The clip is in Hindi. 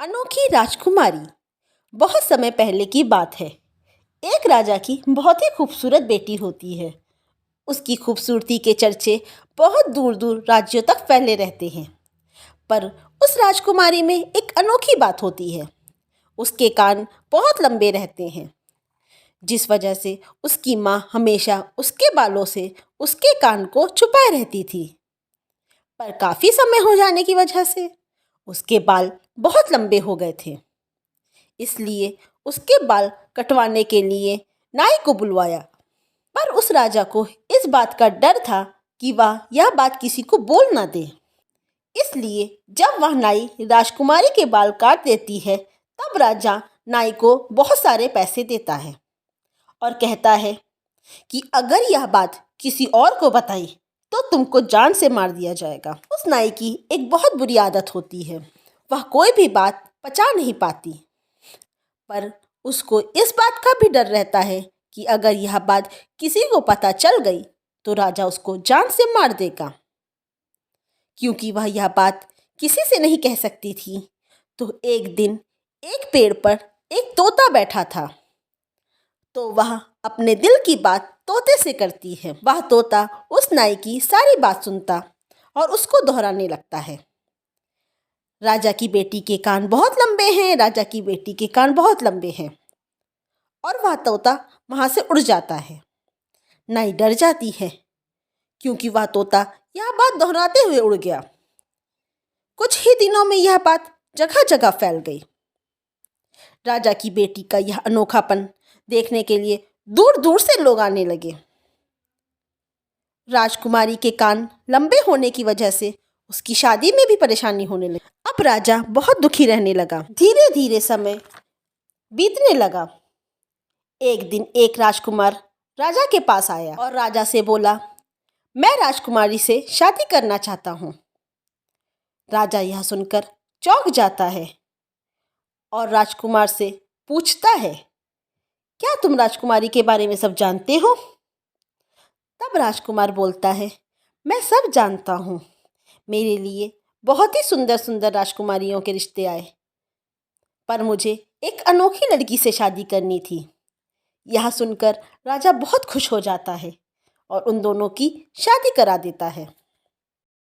अनोखी राजकुमारी। बहुत समय पहले की बात है। एक राजा की बहुत ही खूबसूरत बेटी होती है। उसकी खूबसूरती के चर्चे बहुत दूर दूर राज्यों तक फैले रहते हैं। पर उस राजकुमारी में एक अनोखी बात होती है। उसके कान बहुत लंबे रहते हैं, जिस वजह से उसकी माँ हमेशा उसके बालों से उसके कान को छुपाए रहती थी। पर काफ़ी समय हो जाने की वजह से उसके बाल बहुत लंबे हो गए थे। इसलिए उसके बाल कटवाने के लिए नाई को बुलवाया। पर उस राजा को इस बात का डर था कि वह यह बात किसी को बोल ना दे। इसलिए जब वह नाई राजकुमारी के बाल काट देती है, तब राजा नाई को बहुत सारे पैसे देता है और कहता है कि अगर यह बात किसी और को बताई तो तुमको जान से मार दिया जाएगा। उस नाई की एक बहुत बुरी आदत होती है, वह कोई भी बात पचा नहीं पाती। पर उसको इस बात का भी डर रहता है कि अगर यह बात किसी को पता चल गई तो राजा उसको जान से मार देगा। क्योंकि वह यह बात किसी से नहीं कह सकती थी, तो एक दिन एक पेड़ पर एक तोता बैठा था। तो वह अपने दिल की बात तोते से करती है। वह तोता उस नाई की सारी बात सुनता और उसको दोहराने लगता है। राजा की बेटी के कान बहुत लंबे हैं, राजा की बेटी के कान बहुत लंबे हैं। और वह तोता वहाँ से उड़ जाता है। नाई डर जाती है क्योंकि वह तोता यह बात दोहराते हुए उड़ गया। कुछ ही दिनों में यह बात जगह जगह फैल गई। राजा की बेटी का यह अनोखापन देखने के लिए दूर दूर से लोग आने लगे। राजकुमारी के कान लंबे होने की वजह से उसकी शादी में भी परेशानी होने लगी। अब राजा बहुत दुखी रहने लगा। धीरे धीरे समय बीतने लगा। एक दिन एक राजकुमार राजा के पास आया और राजा से बोला, मैं राजकुमारी से शादी करना चाहता हूँ। राजा यह सुनकर चौंक जाता है और राजकुमार से पूछता है, क्या तुम राजकुमारी के बारे में सब जानते हो? तब राजकुमार बोलता है, मैं सब जानता हूँ। मेरे लिए बहुत ही सुंदर सुंदर राजकुमारियों के रिश्ते आए, पर मुझे एक अनोखी लड़की से शादी करनी थी। यह सुनकर राजा बहुत खुश हो जाता है और उन दोनों की शादी करा देता है।